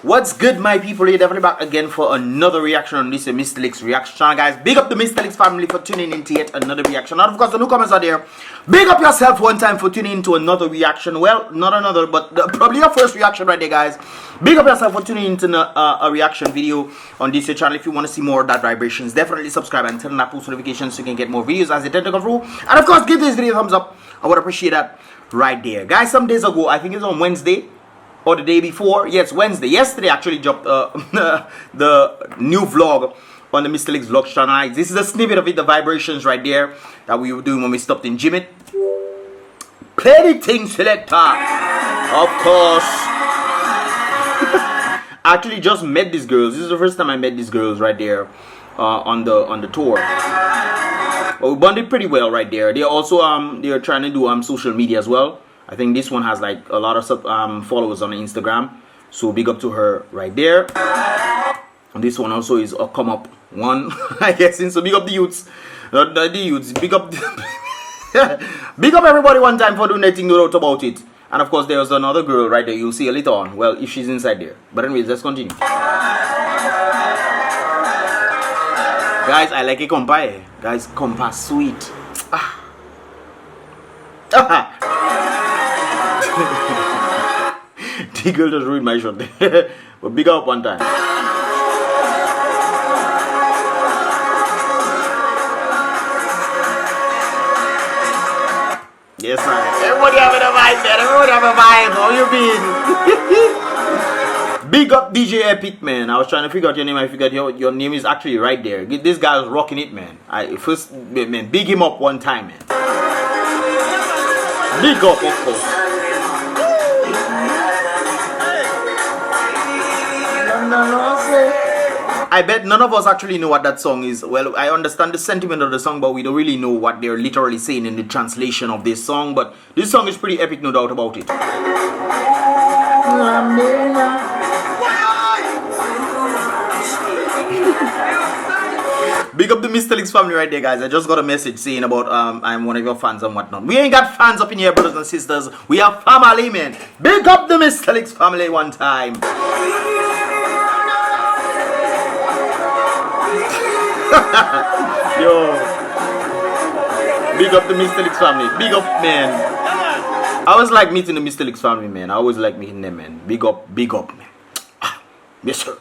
What's good, my people? You're definitely back again for another reaction on this Mystelics reaction channel, guys. Big up the Mystelics family for tuning into yet another reaction. And of course, the newcomers are there. Big up yourself one time for tuning into another reaction. Well, not another, but probably your first reaction right there, guys. Big up yourself for tuning into a reaction video on this channel. If you want to see more of that vibrations, definitely subscribe and turn on that post notifications so you can get more videos as they tend to come through. And of course, give this video a thumbs up. I would appreciate that right there, guys. Some days ago, I think it's on Wednesday or the day before, yes, Wednesday, yesterday actually dropped the new vlog on the Mystelics vlog channel. This is a snippet of it, the vibrations right there that we were doing when we stopped in Gym It. Play the thing, selector, of course. Actually just met these girls. This is the first time I met these girls right there on the tour. Well, we bonded pretty well right there. They also they're trying to do social media as well. I think this one has like a lot of followers on Instagram, so big up to her right there. And this one also is a come up one, I guess. So big up the youths, the youths. Big up, big up everybody one time for doing nothing no doubt about it. And of course, there's another girl right there. You'll see a later on. Well, if she's inside there. But anyways, let's continue. Guys, I like a compa. Guys, compa sweet. The girl just ruined my shot. But big up one time. Yes, sir. Everybody having a vibe, man. Everybody have a vibe. How you been? Big up DJ Epic, man. I was trying to figure out your name. I figured your name is actually right there. This guy is rocking it, man. Man, big him up one time, man. Big up, of course. I bet none of us actually know what that song is. Well, I understand the sentiment of the song, but we don't really know what they're literally saying in the translation of this song. But this song is pretty epic, no doubt about it. Big up the Mystelics family right there, guys. I just got a message saying about I'm one of your fans and whatnot. We ain't got fans up in here, brothers and sisters. We are family, man. Big up the Mystelics family one time. Yo, big up the Mystelics family. Big up, man. I always like meeting the Mystelics family, man. I always like meeting them, man. Big up, man. Yes, sir.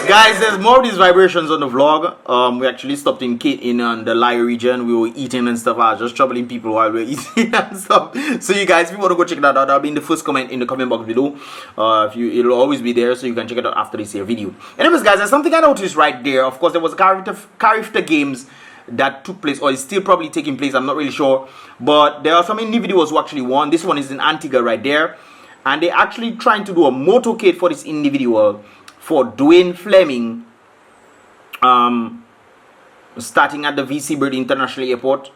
Guys, there's more of these vibrations on the vlog. We actually stopped in the Lai region. We were eating and stuff. I was just troubling people while we were eating and stuff. So you guys, if you want to go check that out, that'll be in the first comment in the comment box below. It'll always be there, so you can check it out after this here video. Anyways, guys, there's something I noticed right there. Of course, there was a CARIFTA games that took place, or is still probably taking place. I'm not really sure, but there are some individuals who actually won. This one is in Antigua right there, and they're actually trying to do a motorcade for this individual, for Dwayne Fleming, starting at the VC Bird International Airport,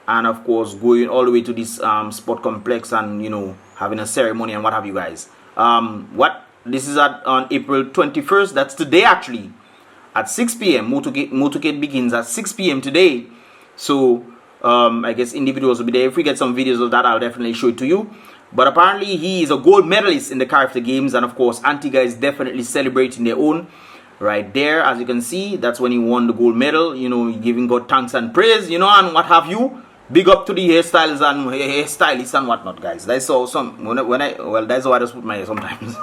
and of course going all the way to this sport complex, and you know, having a ceremony and what have you, guys. This is on April 21st. That's today actually, at 6 p.m. Motorcade begins at 6 p.m. today. So I guess individuals will be there. If we get some videos of that, I'll definitely show it to you. But apparently he is a gold medalist in the CARIFTA games, and of course Antigua is definitely celebrating their own right there. As you can see, that's when he won the gold medal, you know, giving God thanks and praise, you know, and what have you. Big up to the hairstyles and hairstylists and whatnot, guys. That's awesome. Well, that's how I just put my hair sometimes.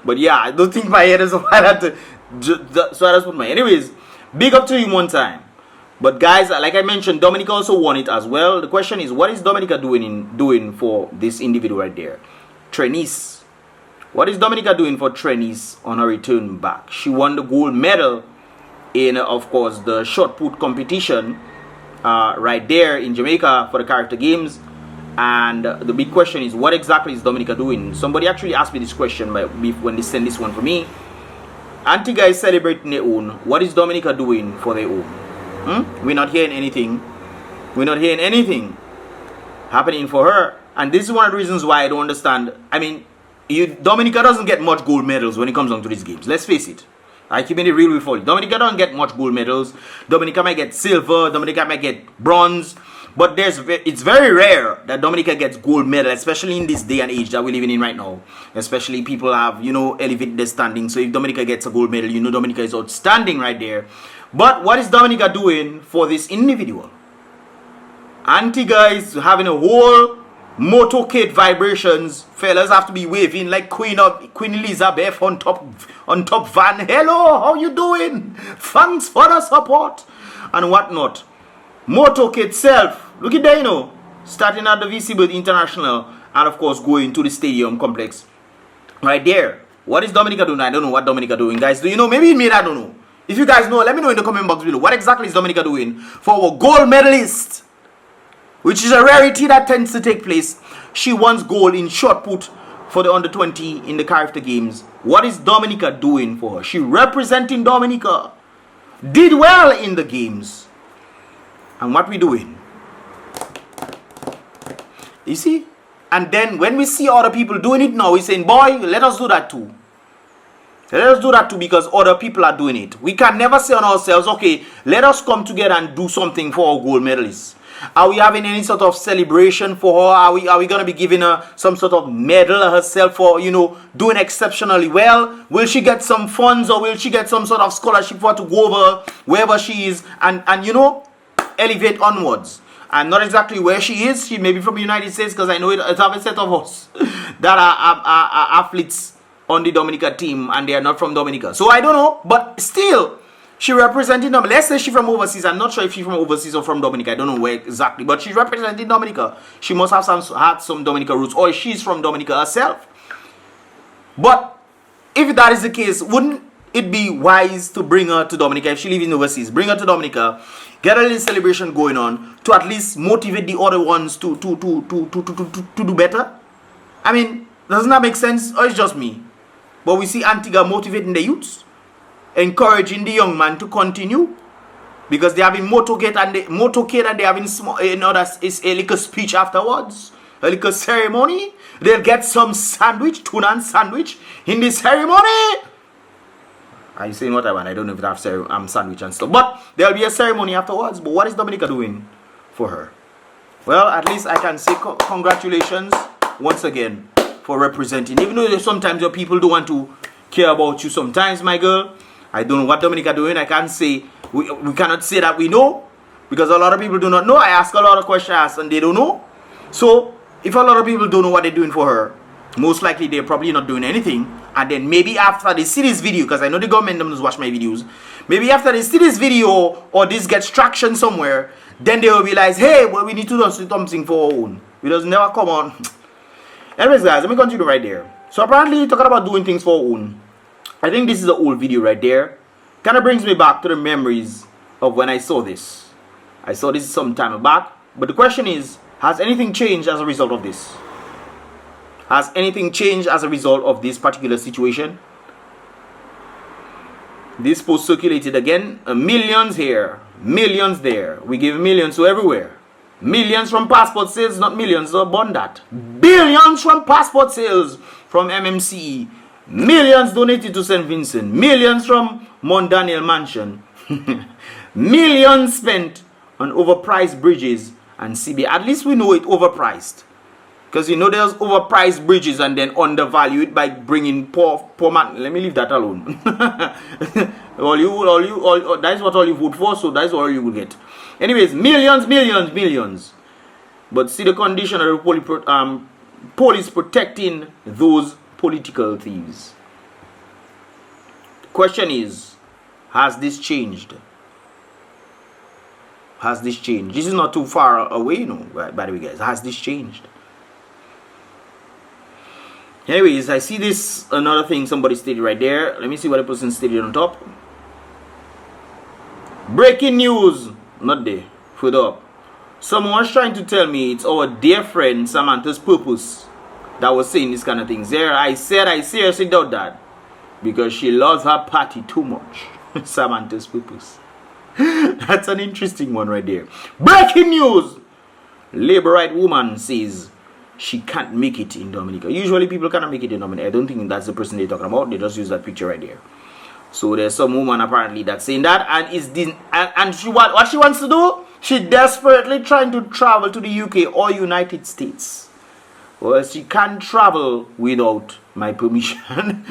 But yeah, I don't think my hair is so I had to, so I just put my hair. Anyways, big up to him one time. But guys, like I mentioned, Dominica also won it as well. The question is, what is Dominica doing for this individual right there? Trenice. What is Dominica doing for Trenice on her return back? She won the gold medal in, of course, the shot put competition right there in Jamaica for the CARIFTA games. And the big question is, what exactly is Dominica doing? Somebody actually asked me this question when they sent this one for me. Antigua is celebrating their own. What is Dominica doing for their own? We're not hearing anything. We're not hearing anything happening for her. And this is one of the reasons why I don't understand. I mean, Dominica doesn't get much gold medals when it comes on to these games. Let's face it. I keep it real with you. Dominica don't get much gold medals. Dominica might get silver. Dominica might get bronze. But it's very rare that Dominica gets gold medal, especially in this day and age that we're living in right now. Especially people have, elevated their standing. So if Dominica gets a gold medal, Dominica is outstanding right there. But what is Dominica doing for this individual? Antigua is having a whole motorcade vibrations. Fellas have to be waving like Queen Elizabeth on top van. Hello, how you doing? Thanks for the support and whatnot. Motorcade self, look at that, starting at the VC Bird International and of course going to the stadium complex right there. What is Dominica doing? I don't know what Dominica doing, guys. Do you know? Maybe I don't know. If you guys know, let me know in the comment box below. What exactly is Dominica doing for our gold medalist, which is a rarity that tends to take place? She won gold in shot put for the under 20 in the CARIFTA games. What is Dominica doing for her? She representing Dominica, did well in the games. And what we doing? You see? And then when we see other people doing it now, we saying, boy, let us do that too. Let us do that too, because other people are doing it. We can never say on ourselves, okay, let us come together and do something for our gold medalists. Are we having any sort of celebration for her? Are we going to be giving her some sort of medal herself for, doing exceptionally well? Will she get some funds, or will she get some sort of scholarship for her to go over wherever she is and elevate onwards? I'm not exactly where she is. She may be from the United States, because I know it's have a set of us that are athletes on the Dominica team and they are not from Dominica. So I don't know, but still, she representing Dominica. Let's say she's from overseas. I'm not sure if she's from overseas or from Dominica. I don't know where exactly, but she's representing Dominica. She must have had some Dominica roots, or she's from Dominica herself. But if that is the case, wouldn't it be wise to bring her to Dominica? If she lives in overseas, bring her to Dominica, get a little celebration going on to at least motivate the other ones to do better. I mean, doesn't that make sense, or it's just me? But we see Antigua motivating the youths, encouraging the young man to continue, because they are having motorcade and they are having a little speech afterwards, a little ceremony. They'll get some sandwich, tuna and sandwich in this ceremony. Are you saying what I want? I don't know if they have sandwich and stuff, but there'll be a ceremony afterwards. But what is Dominica doing for her? Well, at least I can say congratulations once again for representing. Even though sometimes your people don't want to care about you sometimes, my girl. I don't know what Dominica doing. I can't say, we cannot say that we know, because a lot of people do not know. I ask a lot of questions and they don't know. So if a lot of people don't know what they're doing for her, most likely they're probably not doing anything. And then maybe after they see this video, because I know the government doesn't watch my videos, maybe after they see this video or this gets traction somewhere, then they will realize, hey, well, we need to do something for our own. We just never come on. Anyways, guys, let me continue right there. So apparently talking about doing things for our own, I think this is an old video right there. Kind of brings me back to the memories of when I saw this. I saw this some time back. But the question is, has anything changed as a result of this? Has anything changed as a result of this particular situation? This post circulated again. Millions here, millions there. We give millions to everywhere. Millions from passport sales, not millions, so bond that. Billions from passport sales from MMCE. Millions donated to St. Vincent. Millions from Mount Daniel Mansion. Millions spent on overpriced bridges and CB. At least we know it overpriced. Because there's overpriced bridges and then undervalued by bringing poor man. Let me leave that alone. That is what all you vote for, so that is all you will get. Anyways, millions. But see the condition of the police protecting those political thieves. The question is, has this changed? Has this changed? This is not too far away, by the way, guys. Has this changed? Anyways, I see this, another thing somebody stated right there. Let me see what the person stated on top. Breaking news. Not there. Further up. Someone's trying to tell me it's our dear friend Samantha's purpose that was saying this kind of things. There, I seriously doubt that. Because she loves her party too much. Samantha's purpose. That's an interesting one right there. Breaking news. LABOURITE woman says she can't make it in Dominica. Usually people cannot make it in Dominica. I don't think that's the person they're talking about. They just use that picture right there. So there's some woman apparently that's saying that, and what she wants to do, She desperately trying to travel to the UK or United States. Well, she can't travel without my permission.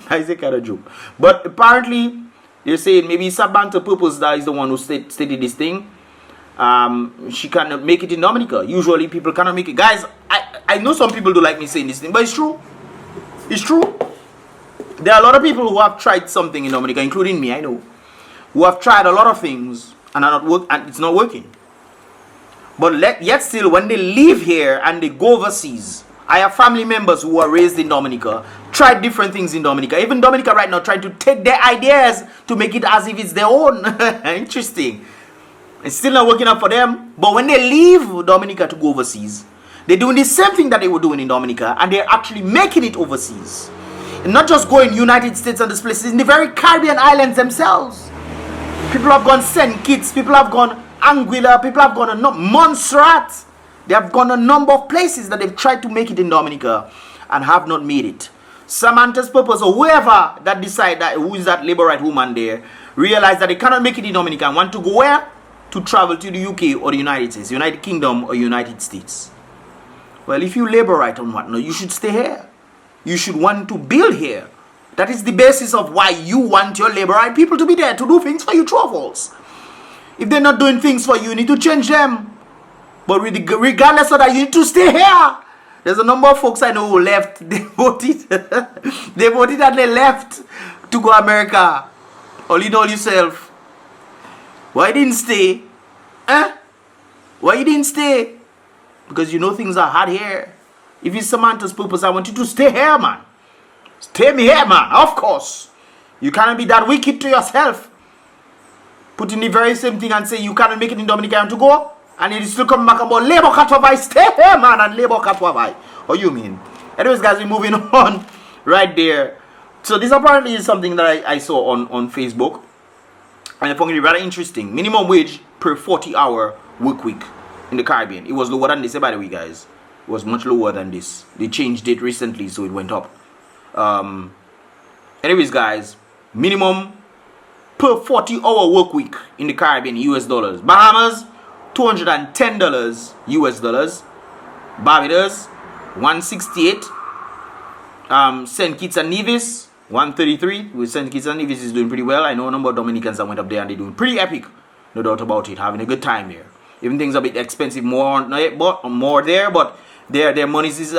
That's a kind of joke. But apparently, they're saying maybe Samantha Purpose that is the one who stated this thing. She cannot make it in Dominica. Usually people cannot make it. Guys, I know some people do like me saying this thing, but it's true. It's true. There are a lot of people who have tried something in Dominica, including me, I know, who have tried a lot of things and it's not working. But yet still, when they leave here and they go overseas, I have family members who are raised in Dominica, tried different things in Dominica. Even Dominica right now trying to take their ideas to make it as if it's their own. Interesting. It's still not working out for them. But when they leave Dominica to go overseas, they're doing the same thing that they were doing in Dominica, and they're actually making it overseas. And not just going United States and these places, in the very Caribbean islands themselves. People have gone St. Kitts, people have gone Anguilla, people have gone Montserrat. They have gone a number of places that they've tried to make it in Dominica and have not made it. Samantha's Purpose, or whoever that decide that, who is that labor right woman there, realize that they cannot make it in Dominica and want to go where? To travel to the UK or the United States, United Kingdom or United States. Well, if you labor right and whatnot, you should stay here. You should want to build here. That is the basis of why you want your labor right people to be there to do things for you, true or false. If they're not doing things for you, you need to change them. But regardless of that, you need to stay here. There's a number of folks I know who left. They voted. They voted and they left to go America. All you know yourself. Why you didn't stay? Why you didn't stay? Because you know things are hard here. If it's Samantha's Purpose, I want you to stay here, man. Stay me here, man. Of course. You cannot be that wicked to yourself. Put in the very same thing and say you cannot make it in Dominica to go. And it is still coming back about labor cut why. Stay here, man, and labor cut why. What you mean? Anyways, guys, we're moving on right there. So this apparently is something that I saw on Facebook. And I found it rather interesting. Minimum wage per 40-hour work week in the Caribbean. It was lower than this, by the way, guys. It was much lower than this. They changed it recently, so it went up. Anyways, guys, minimum per 40-hour work week in the Caribbean, US dollars. Bahamas, $210 US dollars. Barbados, 168. St. Kitts and Nevis, 133. With St. Kitts and Nevis is doing pretty well. I know a number of Dominicans that went up there and they're doing pretty epic. No doubt about it. Having a good time here. Even things a bit expensive, more there, but their monies is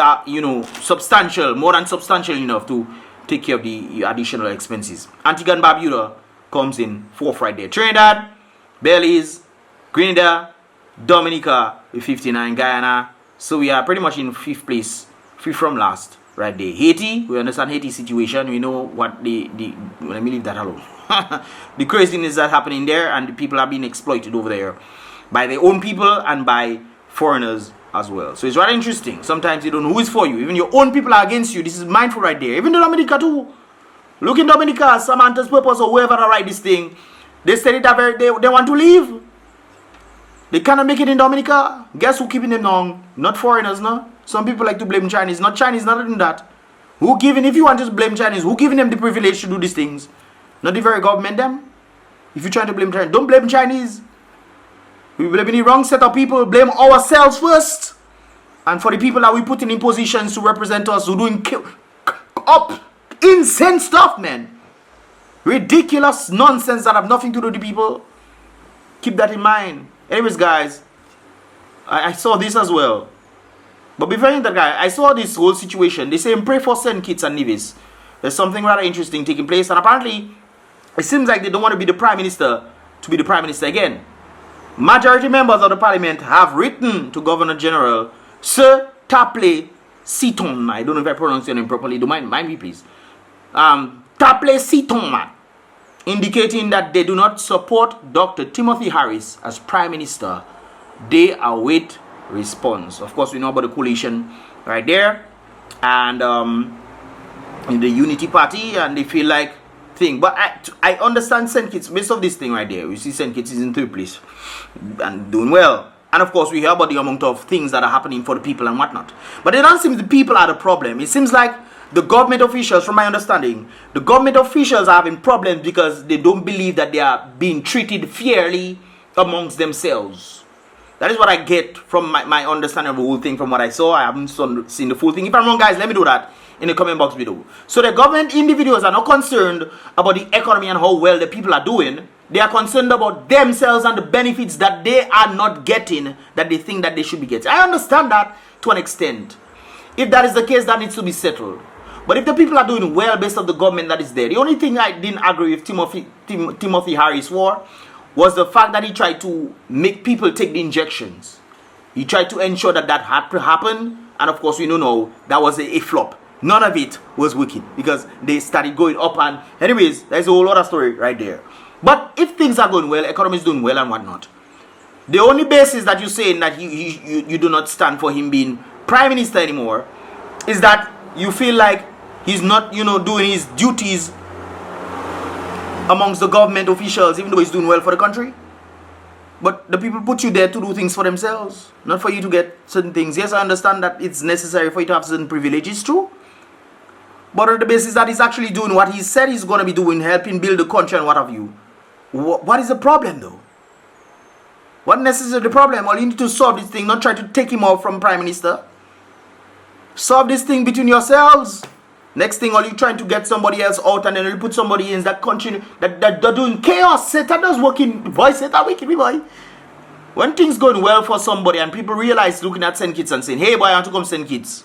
substantial, more than substantial enough to take care of the additional expenses. Antigua and Barbuda comes in 4th right there. Trinidad, Belize, Grenada, Dominica with 59, Guyana. So we are pretty much in 5th place, 5th from last right there. Haiti, we understand Haiti's situation. We know what let me leave that alone. The craziness that's happening there, and the people are being exploited over there by their own people and by foreigners as well. So it's rather interesting. Sometimes you don't know who is for you. Even your own people are against you. This is mindful right there. Even in Dominica too. Look in Dominica, Samantha's Purpose or whoever that write this thing. They said it they want to leave. They cannot make it in Dominica. Guess who keeping them long? Not foreigners, no? Some people like to blame Chinese. Not Chinese, not doing that. Who giving, if you want to blame Chinese, who giving them the privilege to do these things? Not the very government, them. If you're trying to blame Chinese, don't blame Chinese. We blame the wrong set of people. Blame ourselves first. And for the people that we put in positions to represent us, who doing insane stuff, man. Ridiculous nonsense that have nothing to do with the people. Keep that in mind. Anyways, guys, I saw this as well. But before that, guy, I saw this whole situation. They say pray for St. Kitts and Nevis. There's something rather interesting taking place, and apparently, it seems like they don't want to be the prime minister to be the prime minister again. Majority members of the parliament have written to Governor General Sir Tapley Seaton. I don't know if I pronounce your name properly. Do mind me, please. Tapley Seaton, man, indicating that they do not support Dr. Timothy Harris as prime minister. They await response. Of course, we know about the coalition right there, and in the Unity Party, and they feel like thing. But I understand St. Kitts, based of this thing right there. We see St. Kitts is in 3rd place and doing well. And of course, we hear about the amount of things that are happening for the people and whatnot. But it doesn't seem the people are the problem. It seems like the government officials, from my understanding, the government officials are having problems because they don't believe that they are being treated fairly amongst themselves. That is what I get from my understanding of the whole thing from what I saw. I haven't seen the full thing. If I'm wrong, guys, let me know that in the comment box below. So the government individuals are not concerned about the economy and how well the people are doing. They are concerned about themselves and the benefits that they are not getting, that they think that they should be getting. I understand that to an extent. If that is the case, that needs to be settled. But if the people are doing well based on the government that is there, the only thing I didn't agree with Timothy Harris for was the fact that he tried to make people take the injections. He tried to ensure that that had to happen, and of course we know that was a flop. None of it was wicked because they started going up, and anyways, there's a whole other story right there. But if things are going well, economy is doing well and whatnot, the only basis that you're saying that you do not stand for him being prime minister anymore is that you feel like he's not, doing his duties amongst the government officials, even though he's doing well for the country. But the people put you there to do things for themselves, not for you to get certain things. Yes, I understand that it's necessary for you to have certain privileges too. But on the basis that he's actually doing what he said he's going to be doing, helping build the country and what have you, what is the problem though? What necessarily the problem? All you need to solve this thing, not try to take him off from prime minister. Solve this thing between yourselves. Next thing, all you trying to get somebody else out, and then you put somebody in that country that they're doing chaos. Satan does working. Boy, Satan wicked, boy. When things going well for somebody and people realize looking at St. Kitts and saying, hey boy, I want to come St. Kitts.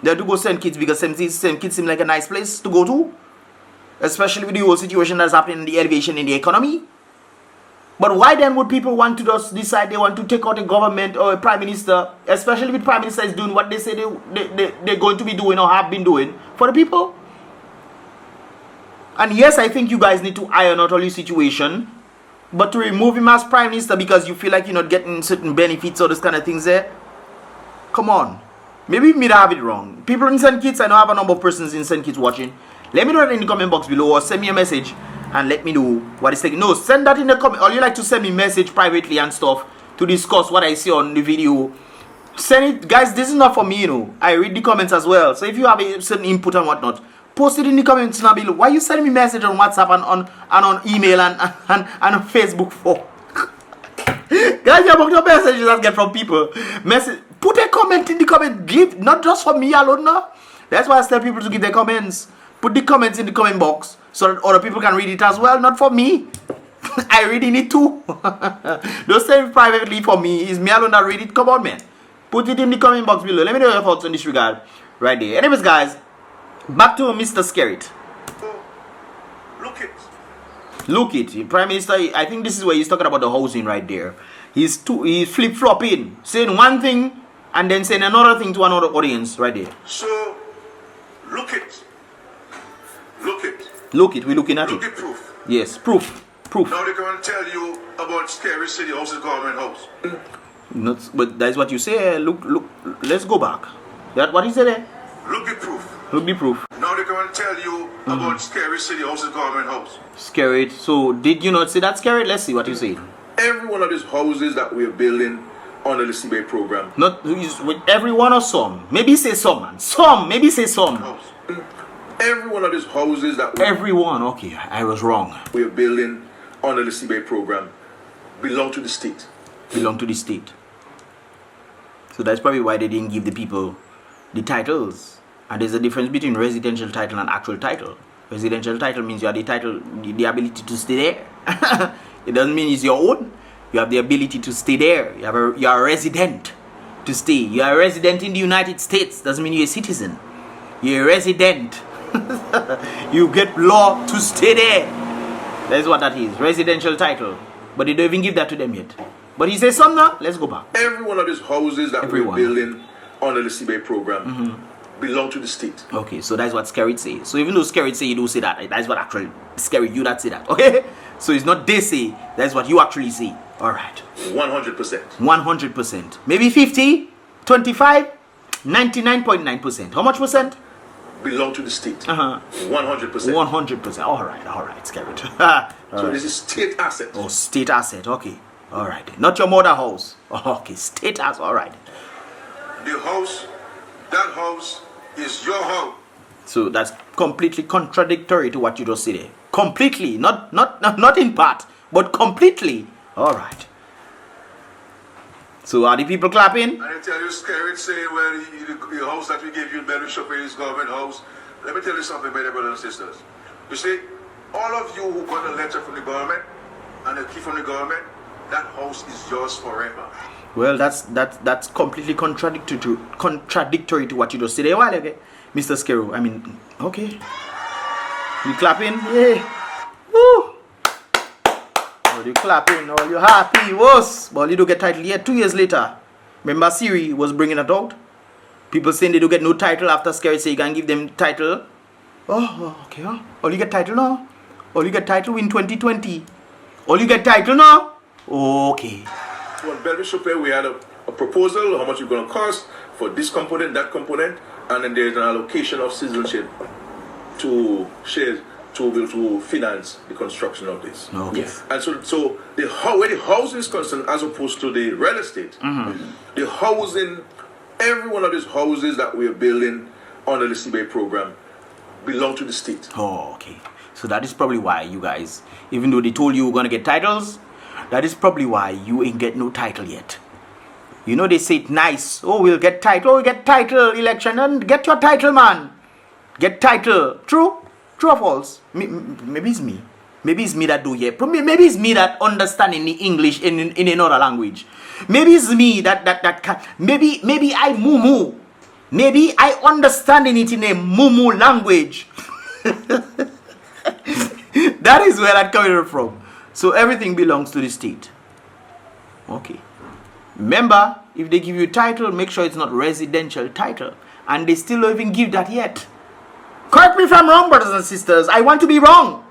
They do go St. Kitts because St. Kitts seem like a nice place to go to. Especially with the whole situation that's happening in the elevation in the economy. But why then would people want to just decide they want to take out a government or a prime minister, especially with prime minister is doing what they say they're going to be doing or have been doing for the people? And yes, I think you guys need to iron out all your situation, but to remove him as prime minister because you feel like you're not getting certain benefits or those kind of things there, come on. Maybe me have it wrong. People in St. Kitts, I know I have a number of persons in St. Kitts watching. Let me know that in the comment box below or send me a message and let me know what is taking. No, send that in the comment. Or you like to send me a message privately and stuff to discuss what I see on the video. Send it, guys. This is not for me, I read the comments as well. So if you have a certain input and whatnot, post it in the comments now below. Why you sending me message on WhatsApp and on email and on Facebook for? Guys, you have no messages that get from people. Message. Put a comment in the comment. Give, not just for me alone now. That's why I tell people to give their comments. Put the comments in the comment box so that other people can read it as well. Not for me. I reading it too. Don't send it privately for me. It's me alone that read it. Come on, man. Put it in the comment box below. Let me know your thoughts on this regard. Right there. Anyways, guys. Back to Mr. SKERRIT. Look it. Prime Minister, I think this is where he's talking about the housing right there. He's flip-flopping. Saying one thing and then saying another thing to another audience right there. So, look it. Look it, we're looking at it. Look at proof. Yes, proof. Now they can tell you about SKERRIT City House, the government house. Not, but that's what you say. Look, let's go back. That what he said there? Look at proof. Look the proof. Now they can tell you about SKERRIT City House, the government house. SKERRIT. So did you not say that SKERRIT? Let's see what you say. Every one of these houses that we're building under the CBA program. Not with every one or some. Maybe say some, man. Some. Maybe say some. House. Every one of these houses that everyone, okay, I was wrong. We're building under the CBA program belong to the state. Belong to the state. So that's probably why they didn't give the people the titles. And there's a difference between residential title and actual title. Residential title means you have the title, the ability to stay there. It doesn't mean it's your own. You have the ability to stay there. You're a resident to stay. You're a resident in the United States. Doesn't mean you're a citizen. You're a resident. You get law to stay there. That's what that is. Residential title. But they don't even give that to them yet. But he says some now. Let's go back. Every one of these houses that we're building under the CBA program belong to the state. Okay, so that's what SKERRIT say. So even though SKERRIT say you don't say that, that's what actually SKERRIT you that say that. Okay? So it's not they say, that's what you actually say. Alright. 100%. 100%. Maybe 50, 25, 99.9%. How much percent? Belong to the state. 100%. 100%. Alright, SKERRIT. So this is state asset. Oh, state asset. Okay. Alright. Not your mother house. Okay, state asset. Alright. The house, that house is your house. So that's completely contradictory to what you just said there. Completely. Not in part, but completely. All right. So are the people clapping? And I tell you, SKERRIT say, well, the house that we gave you in BrBpTV is government house. Let me tell you something, my dear brothers and sisters. You see, all of you who got a letter from the government and a key from the government, that house is yours forever. Well, that's completely contradictory to what you just said a while ago, Mr. Skero. I mean, okay. You clapping? Yeah. Woo! Oh, you clapping? Oh, you happy? Whoa! Well, you don't get title yet. 2 years later. Remember Siri was bringing it out? People saying they don't get no title after SKERRIT say you can give them title. Oh, okay. Huh? Oh, you get title now? Oh, you get title in 2020. Oh, you get title now? Okay. So on BrBpTV, we had a proposal, how much it's going to cost for this component, that component, and then there's an allocation of citizenship to share to be able to finance the construction of this. Okay. Yes. And so where the housing is concerned, as opposed to the real estate, the housing, every one of these houses that we are building under the CBA program belong to the state. Oh, okay. So that is probably why you guys, even though they told you you're gonna get titles, that is probably why you ain't get no title yet. You know, they say it nice. Oh, we'll get title. We get title election and get your title, man. Get title. True? True or false? Maybe it's me. Maybe it's me that do here. Maybe it's me that understanding the English in another language. Maybe it's me that can. Maybe I moo. Maybe I understanding it in a moo language. That is where that coming from. So everything belongs to the state. Okay. Remember, if they give you a title, make sure it's not residential title. And they still don't even give that yet. Correct me if I'm wrong, brothers and sisters. I want to be wrong.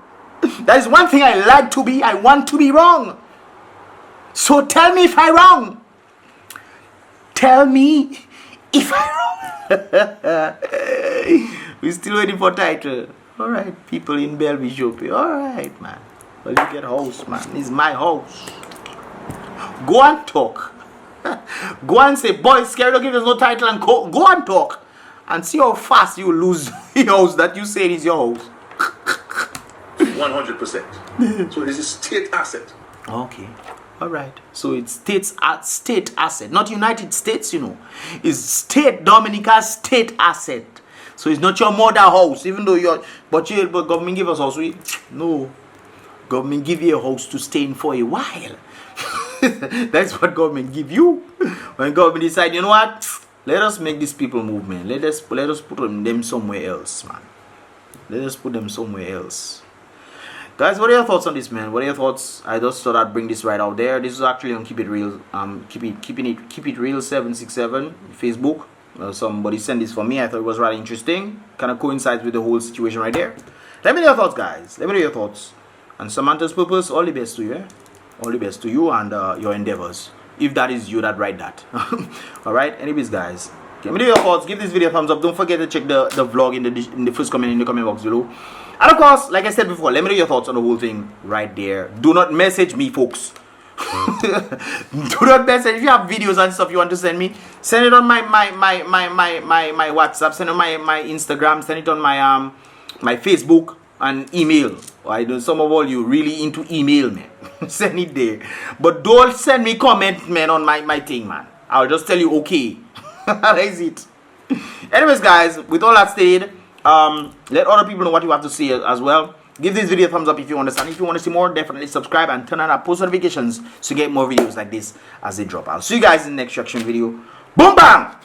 That is one thing I like to be. I want to be wrong. So tell me if I'm wrong. Tell me if I'm wrong. We're still waiting for title. All right, people in BrBpTV. All right, man. Well, you get house, man. It's my house. Go and talk. Go and say, boy, SKERRIT don't give us no title, and go and talk. And see how fast you lose the house that you say is your house. 100%. So it's a state asset. Okay. All right. So it's state asset. Not United States, you know. It's state, Dominica's state asset. So it's not your mother house, even though but government give us house. No. Government give you a house to stay in for a while. That's what government give you. When government decide, you know what? Let us make these people move, man. Let us put them somewhere else, man. Let us put them somewhere else. Guys, what are your thoughts on this, man? What are your thoughts? I just thought I'd bring this right out there. This is actually on Keep It Real, Keep It Real 767 Facebook. Somebody sent this for me. I thought it was rather interesting. Kind of coincides with the whole situation right there. Let me know your thoughts, guys. Let me know your thoughts. And Samantha's purpose, all the best to you, eh? All the best to you and your endeavors. If that is you that write that. Alright, anyways, guys. Let me know your thoughts. Give this video a thumbs up. Don't forget to check the vlog in the first comment in the comment box below. And of course, like I said before, let me know your thoughts on the whole thing right there. Do not message me, folks. Do not message. If you have videos and stuff you want to send me, send it on my WhatsApp, send it on my Instagram, send it on my Facebook and email. I know some of all you really into email, man. Send it there. But don't send me comment, man, on my thing, man. I'll just tell you okay. That is it. Anyways, guys, with all that stated, let other people know what you have to say as well. Give this video a thumbs up if you understand. If you want to see more, definitely subscribe and turn on our post notifications to get more videos like this as they drop. I'll see you guys in the next reaction video. Boom bang!